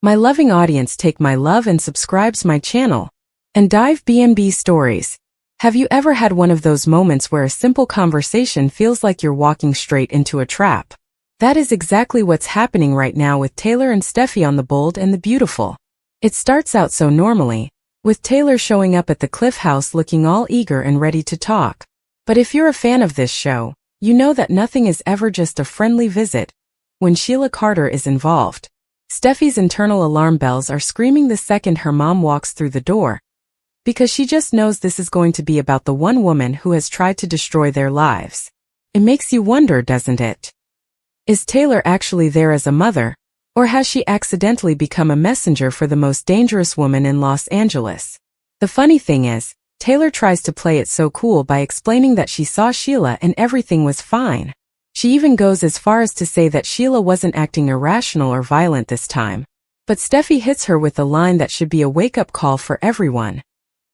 My loving audience take my love and subscribes my channel. And dive B&B stories. Have you ever had one of those moments where a simple conversation feels like you're walking straight into a trap? That is exactly what's happening right now with Taylor and Steffy on The Bold and the Beautiful. It starts out so normally, with Taylor showing up at the Cliff House looking all eager and ready to talk. But if you're a fan of this show, you know that nothing is ever just a friendly visit when Sheila Carter is involved. Steffy's internal alarm bells are screaming the second her mom walks through the door, because she just knows this is going to be about the one woman who has tried to destroy their lives. It makes you wonder, doesn't it? Is Taylor actually there as a mother, or has she accidentally become a messenger for the most dangerous woman in Los Angeles? The funny thing is, Taylor tries to play it so cool by explaining that she saw Sheila and everything was fine. She even goes as far as to say that Sheila wasn't acting irrational or violent this time. But Steffy hits her with a line that should be a wake-up call for everyone.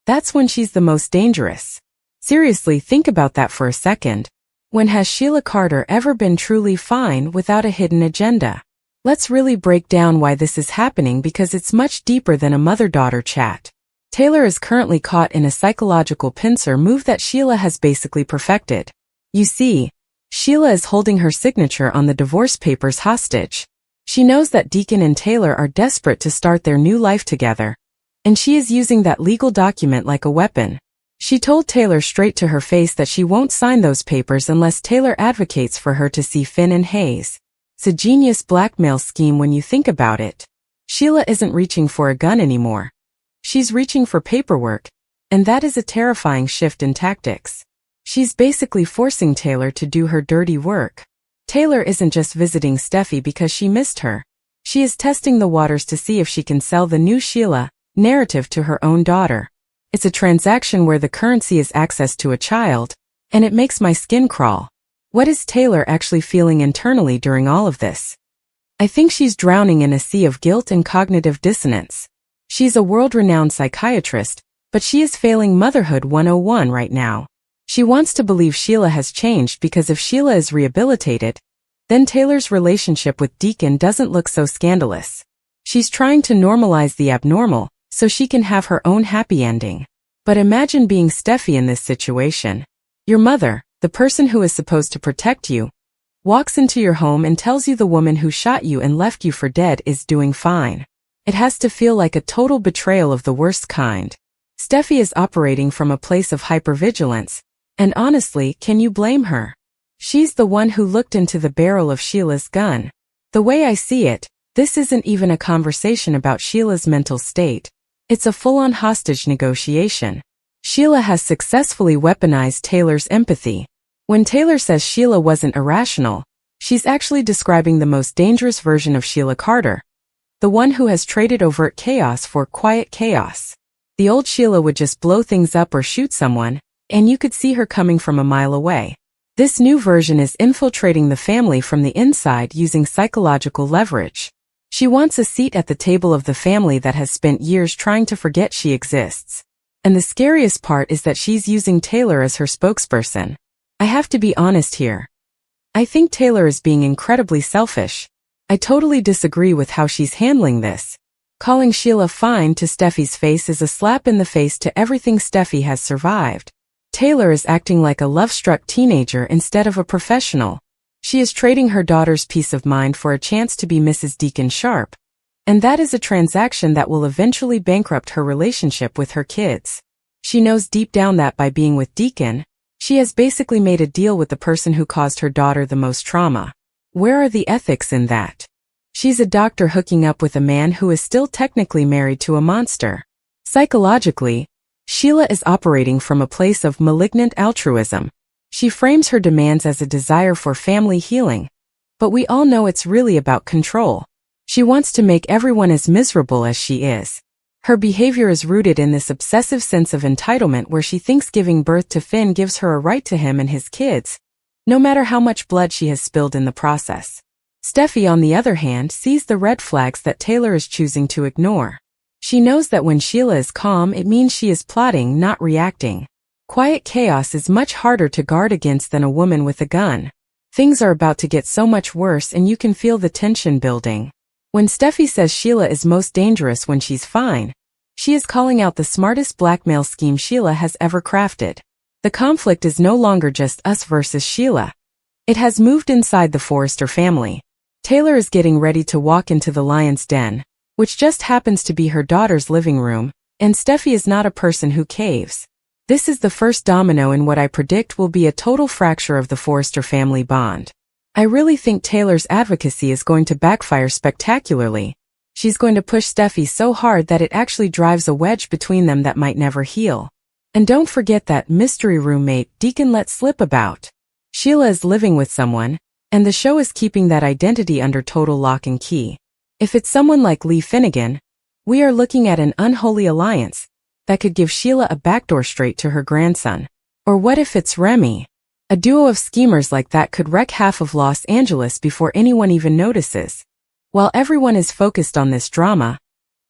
That's when she's the most dangerous. Seriously, think about that for a second. When has Sheila Carter ever been truly fine without a hidden agenda? Let's really break down why this is happening, because it's much deeper than a mother-daughter chat. Taylor is currently caught in a psychological pincer move that Sheila has basically perfected. You see, Sheila is holding her signature on the divorce papers hostage. She knows that Deacon and Taylor are desperate to start their new life together, and she is using that legal document like a weapon. She told Taylor straight to her face that she won't sign those papers unless Taylor advocates for her to see Finn and Hayes. It's a genius blackmail scheme when you think about it. Sheila isn't reaching for a gun anymore. She's reaching for paperwork, and that is a terrifying shift in tactics. She's basically forcing Taylor to do her dirty work. Taylor isn't just visiting Steffy because she missed her. She is testing the waters to see if she can sell the new Sheila narrative to her own daughter. It's a transaction where the currency is access to a child, and it makes my skin crawl. What is Taylor actually feeling internally during all of this? I think she's drowning in a sea of guilt and cognitive dissonance. She's a world-renowned psychiatrist, but she is failing Motherhood 101 right now. She wants to believe Sheila has changed because if Sheila is rehabilitated, then Taylor's relationship with Deacon doesn't look so scandalous. She's trying to normalize the abnormal so she can have her own happy ending. But imagine being Steffy in this situation. Your mother, the person who is supposed to protect you, walks into your home and tells you the woman who shot you and left you for dead is doing fine. It has to feel like a total betrayal of the worst kind. Steffy is operating from a place of hypervigilance, and honestly, can you blame her? She's the one who looked into the barrel of Sheila's gun. The way I see it, this isn't even a conversation about Sheila's mental state. It's a full-on hostage negotiation. Sheila has successfully weaponized Taylor's empathy. When Taylor says Sheila wasn't irrational, she's actually describing the most dangerous version of Sheila Carter, the one who has traded overt chaos for quiet chaos. The old Sheila would just blow things up or shoot someone, and you could see her coming from a mile away. This new version is infiltrating the family from the inside using psychological leverage. She wants a seat at the table of the family that has spent years trying to forget she exists. And the scariest part is that she's using Taylor as her spokesperson. I have to be honest here. I think Taylor is being incredibly selfish. I totally disagree with how she's handling this. Calling Sheila fine to Steffy's face is a slap in the face to everything Steffy has survived. Taylor is acting like a love-struck teenager instead of a professional. She is trading her daughter's peace of mind for a chance to be Mrs. Deacon Sharp. And that is a transaction that will eventually bankrupt her relationship with her kids. She knows deep down that by being with Deacon, she has basically made a deal with the person who caused her daughter the most trauma. Where are the ethics in that? She's a doctor hooking up with a man who is still technically married to a monster. Psychologically, Sheila is operating from a place of malignant altruism. She frames her demands as a desire for family healing, but we all know it's really about control. She wants to make everyone as miserable as she is. Her behavior is rooted in this obsessive sense of entitlement where she thinks giving birth to Finn gives her a right to him and his kids, no matter how much blood she has spilled in the process. Steffy, on the other hand, sees the red flags that Taylor is choosing to ignore. She knows that when Sheila is calm, it means she is plotting, not reacting. Quiet chaos is much harder to guard against than a woman with a gun. Things are about to get so much worse and you can feel the tension building. When Steffy says Sheila is most dangerous when she's fine, she is calling out the smartest blackmail scheme Sheila has ever crafted. The conflict is no longer just us versus Sheila. It has moved inside the Forrester family. Taylor is getting ready to walk into the lion's den, which just happens to be her daughter's living room, and Steffy is not a person who caves. This is the first domino in what I predict will be a total fracture of the Forrester family bond. I really think Taylor's advocacy is going to backfire spectacularly. She's going to push Steffy so hard that it actually drives a wedge between them that might never heal. And don't forget that mystery roommate Deacon let slip about. Sheila is living with someone, and the show is keeping that identity under total lock and key. If it's someone like Lee Finnegan, we are looking at an unholy alliance that could give Sheila a backdoor straight to her grandson. Or what if it's Remy? A duo of schemers like that could wreck half of Los Angeles before anyone even notices. While everyone is focused on this drama,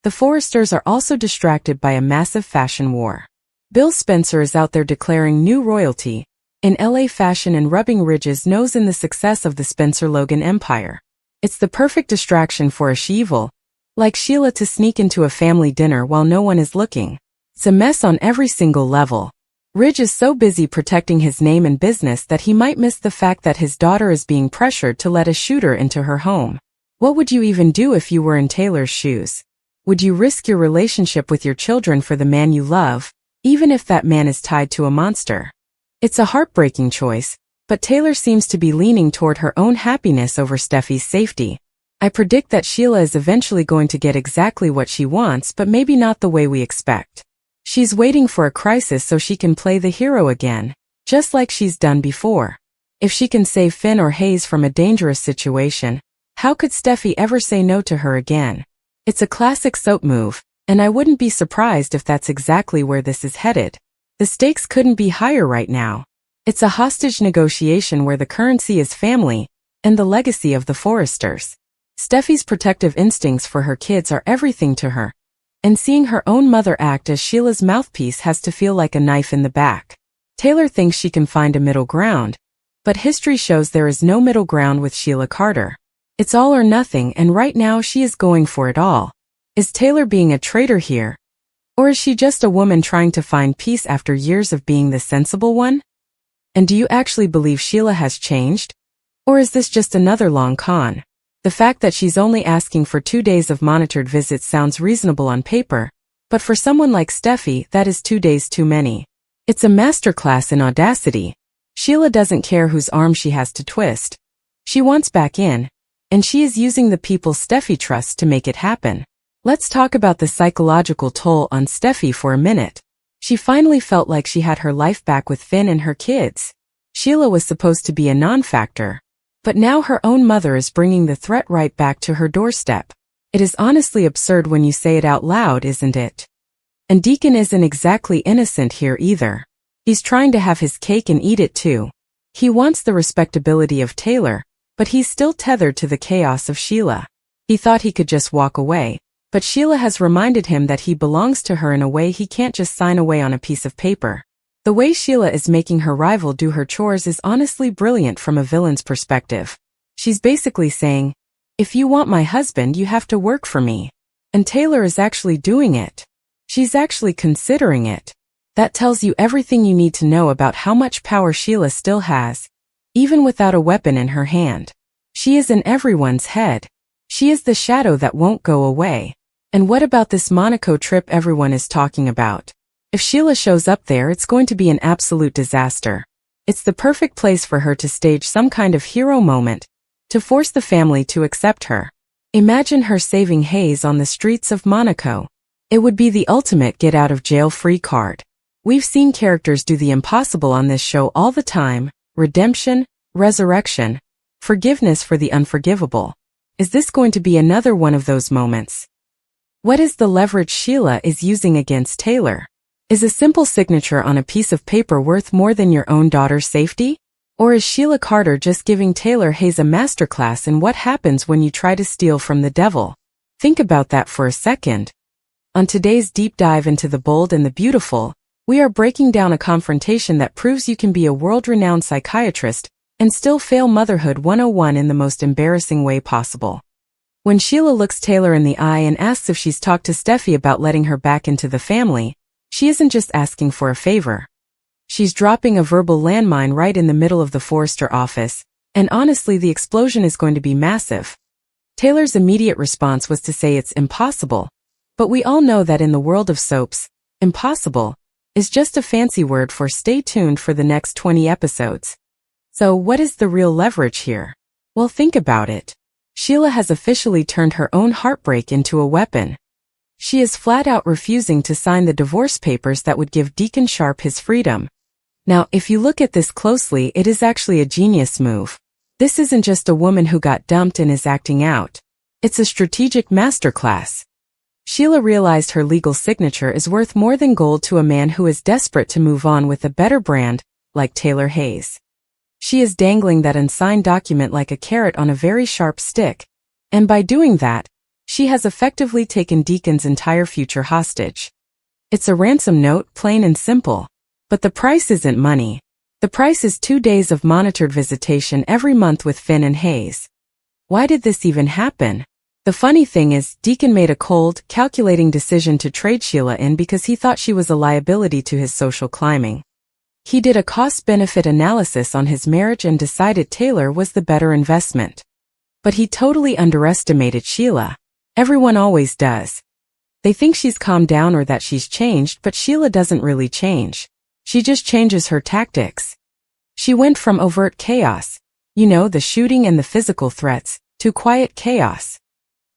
the Forresters are also distracted by a massive fashion war. Bill Spencer is out there declaring new royalty in LA fashion and rubbing Ridge's nose in the success of the Spencer-Logan empire. It's the perfect distraction for a she-evil like Sheila to sneak into a family dinner while no one is looking. It's a mess on every single level. Ridge is so busy protecting his name and business that he might miss the fact that his daughter is being pressured to let a shooter into her home. What would you even do if you were in Taylor's shoes? Would you risk your relationship with your children for the man you love, even if that man is tied to a monster? It's a heartbreaking choice, but Taylor seems to be leaning toward her own happiness over Steffy's safety. I predict that Sheila is eventually going to get exactly what she wants, but maybe not the way we expect. She's waiting for a crisis so she can play the hero again, just like she's done before. If she can save Finn or Hayes from a dangerous situation, how could Steffy ever say no to her again? It's a classic soap move, and I wouldn't be surprised if that's exactly where this is headed. The stakes couldn't be higher right now. It's a hostage negotiation where the currency is family and the legacy of the Forresters. Steffy's protective instincts for her kids are everything to her, and seeing her own mother act as Sheila's mouthpiece has to feel like a knife in the back. Taylor thinks she can find a middle ground, but history shows there is no middle ground with Sheila Carter. It's all or nothing, and right now she is going for it all. Is Taylor being a traitor here? Or is she just a woman trying to find peace after years of being the sensible one? And do you actually believe Sheila has changed? Or is this just another long con? The fact that she's only asking for 2 days of monitored visits sounds reasonable on paper, but for someone like Steffy, that is 2 days too many. It's a masterclass in audacity. Sheila doesn't care whose arm she has to twist. She wants back in, and she is using the people Steffy trusts to make it happen. Let's talk about the psychological toll on Steffy for a minute. She finally felt like she had her life back with Finn and her kids. Sheila was supposed to be a non-factor, but now her own mother is bringing the threat right back to her doorstep. It is honestly absurd when you say it out loud, isn't it? And Deacon isn't exactly innocent here either. He's trying to have his cake and eat it too. He wants the respectability of Taylor, but he's still tethered to the chaos of Sheila. He thought he could just walk away, but Sheila has reminded him that he belongs to her in a way he can't just sign away on a piece of paper. The way Sheila is making her rival do her chores is honestly brilliant from a villain's perspective. She's basically saying, if you want my husband, you have to work for me. And Taylor is actually doing it. She's actually considering it. That tells you everything you need to know about how much power Sheila still has, even without a weapon in her hand. She is in everyone's head. She is the shadow that won't go away. And what about this Monaco trip everyone is talking about? If Sheila shows up there, it's going to be an absolute disaster. It's the perfect place for her to stage some kind of hero moment, to force the family to accept her. Imagine her saving Hayes on the streets of Monaco. It would be the ultimate get-out-of-jail-free card. We've seen characters do the impossible on this show all the time: redemption, resurrection, forgiveness for the unforgivable. Is this going to be another one of those moments? What is the leverage Sheila is using against Taylor? Is a simple signature on a piece of paper worth more than your own daughter's safety? Or is Sheila Carter just giving Taylor Hayes a masterclass in what happens when you try to steal from the devil? Think about that for a second. On today's deep dive into the bold and the beautiful, we are breaking down a confrontation that proves you can be a world-renowned psychiatrist and still fail Motherhood 101 in the most embarrassing way possible. When Sheila looks Taylor in the eye and asks if she's talked to Steffy about letting her back into the family, she isn't just asking for a favor. She's dropping a verbal landmine right in the middle of the Forrester office, and honestly the explosion is going to be massive. Taylor's immediate response was to say it's impossible, but we all know that in the world of soaps, impossible is just a fancy word for stay tuned for the next 20 episodes. So what is the real leverage here? Well, think about it. Sheila has officially turned her own heartbreak into a weapon. She is flat out refusing to sign the divorce papers that would give Deacon Sharp his freedom. Now, if you look at this closely, it is actually a genius move. This isn't just a woman who got dumped and is acting out. It's a strategic masterclass. Sheila realized her legal signature is worth more than gold to a man who is desperate to move on with a better brand, like Taylor Hayes. She is dangling that unsigned document like a carrot on a very sharp stick, and by doing that, she has effectively taken Deacon's entire future hostage. It's a ransom note, plain and simple. But the price isn't money. The price is 2 days of monitored visitation every month with Finn and Hayes. Why did this even happen? The funny thing is, Deacon made a cold, calculating decision to trade Sheila in because he thought she was a liability to his social climbing. He did a cost-benefit analysis on his marriage and decided Taylor was the better investment. But he totally underestimated Sheila. Everyone always does. They think she's calmed down or that she's changed, but Sheila doesn't really change. She just changes her tactics. She went from overt chaos, the shooting and the physical threats, to quiet chaos.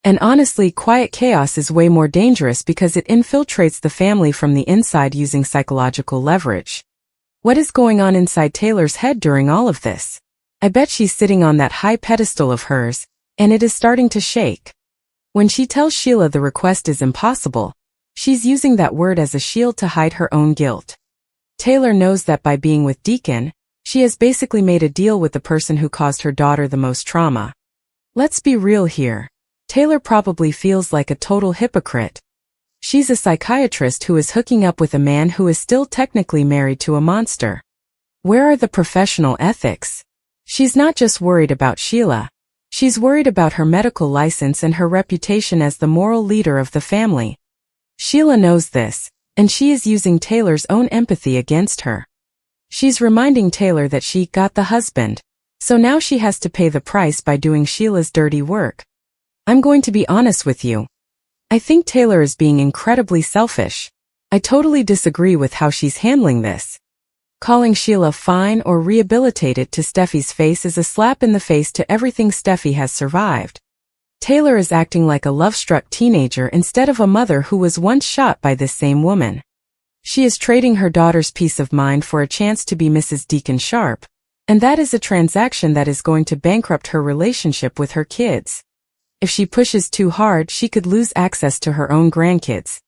And honestly, quiet chaos is way more dangerous because it infiltrates the family from the inside using psychological leverage. What is going on inside Taylor's head during all of this? I bet she's sitting on that high pedestal of hers, and it is starting to shake. When she tells Sheila the request is impossible, she's using that word as a shield to hide her own guilt. Taylor knows that by being with Deacon, she has basically made a deal with the person who caused her daughter the most trauma. Let's be real here. Taylor probably feels like a total hypocrite. She's a psychiatrist who is hooking up with a man who is still technically married to a monster. Where are the professional ethics? She's not just worried about Sheila. She's worried about her medical license and her reputation as the moral leader of the family. Sheila knows this, and she is using Taylor's own empathy against her. She's reminding Taylor that she got the husband, so now she has to pay the price by doing Sheila's dirty work. I'm going to be honest with you. I think Taylor is being incredibly selfish. I totally disagree with how she's handling this. Calling Sheila fine or rehabilitated to Steffy's face is a slap in the face to everything Steffy has survived. Taylor is acting like a love-struck teenager instead of a mother who was once shot by this same woman. She is trading her daughter's peace of mind for a chance to be Mrs. Deacon Sharp, and that is a transaction that is going to bankrupt her relationship with her kids. If she pushes too hard, she could lose access to her own grandkids.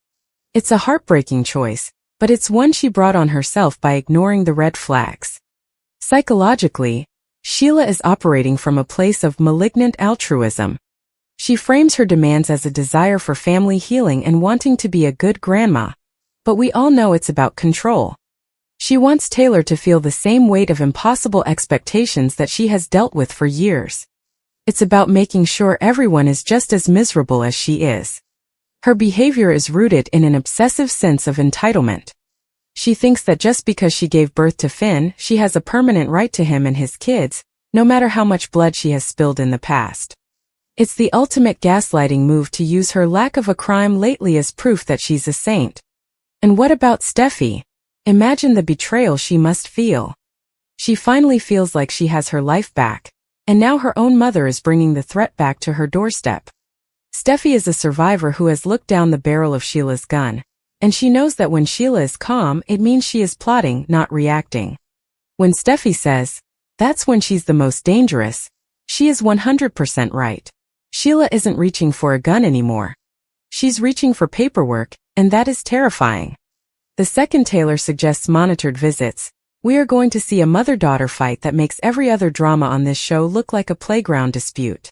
It's a heartbreaking choice, but it's one she brought on herself by ignoring the red flags. Psychologically, Sheila is operating from a place of malignant altruism. She frames her demands as a desire for family healing and wanting to be a good grandma, but we all know it's about control. She wants Taylor to feel the same weight of impossible expectations that she has dealt with for years. It's about making sure everyone is just as miserable as she is. Her behavior is rooted in an obsessive sense of entitlement. She thinks that just because she gave birth to Finn, she has a permanent right to him and his kids, no matter how much blood she has spilled in the past. It's the ultimate gaslighting move to use her lack of a crime lately as proof that she's a saint. And what about Steffy? Imagine the betrayal she must feel. She finally feels like she has her life back, and now her own mother is bringing the threat back to her doorstep. Steffy is a survivor who has looked down the barrel of Sheila's gun, and she knows that when Sheila is calm, it means she is plotting, not reacting. When Steffy says, that's when she's the most dangerous, she is 100% right. Sheila isn't reaching for a gun anymore. She's reaching for paperwork, and that is terrifying. The second Taylor suggests monitored visits, we are going to see a mother-daughter fight that makes every other drama on this show look like a playground dispute.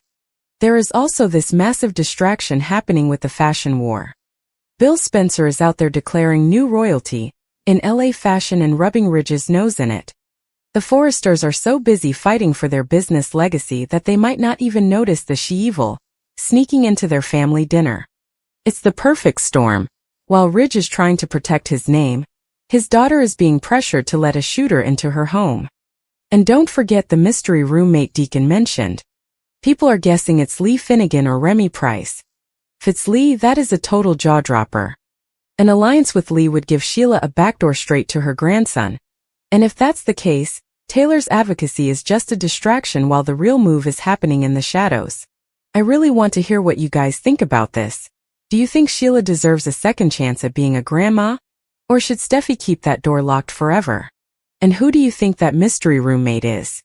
There is also this massive distraction happening with the fashion war. Bill Spencer is out there declaring new royalty, in LA fashion and rubbing Ridge's nose in it. The Forresters are so busy fighting for their business legacy that they might not even notice the she-evil, sneaking into their family dinner. It's the perfect storm. While Ridge is trying to protect his name, his daughter is being pressured to let a shooter into her home. And don't forget the mystery roommate Deacon mentioned. People are guessing it's Lee Finnegan or Remy Price. If it's Lee, that is a total jaw-dropper. An alliance with Lee would give Sheila a backdoor straight to her grandson. And if that's the case, Taylor's advocacy is just a distraction while the real move is happening in the shadows. I really want to hear what you guys think about this. Do you think Sheila deserves a second chance at being a grandma? Or should Steffy keep that door locked forever? And who do you think that mystery roommate is?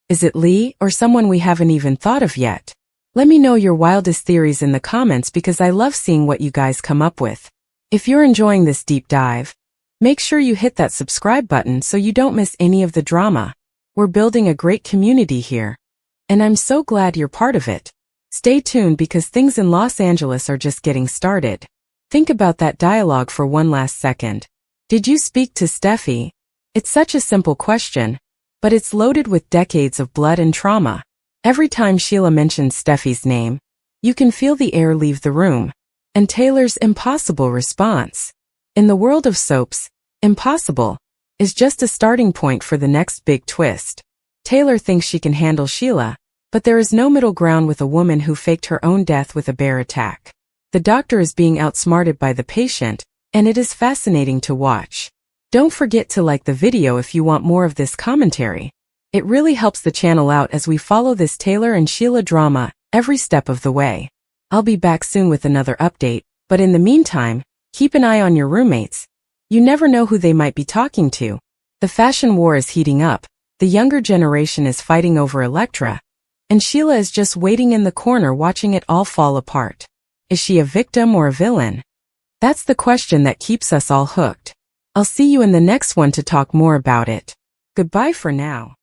Is it Lee or someone we haven't even thought of yet? Let me know your wildest theories in the comments because I love seeing what you guys come up with. If you're enjoying this deep dive, make sure you hit that subscribe button so you don't miss any of the drama. We're building a great community here, and I'm so glad you're part of it. Stay tuned because things in Los Angeles are just getting started. Think about that dialogue for one last second. Did you speak to Steffy? It's such a simple question, but it's loaded with decades of blood and trauma. Every time Sheila mentions Steffy's name, you can feel the air leave the room. And Taylor's impossible response. In the world of soaps, impossible is just a starting point for the next big twist. Taylor thinks she can handle Sheila, but there is no middle ground with a woman who faked her own death with a bear attack. The doctor is being outsmarted by the patient, and it is fascinating to watch. Don't forget to like the video if you want more of this commentary. It really helps the channel out as we follow this Taylor and Sheila drama every step of the way. I'll be back soon with another update, but in the meantime, keep an eye on your roommates. You never know who they might be talking to. The fashion war is heating up, the younger generation is fighting over Elektra, and Sheila is just waiting in the corner watching it all fall apart. Is she a victim or a villain? That's the question that keeps us all hooked. I'll see you in the next one to talk more about it. Goodbye for now.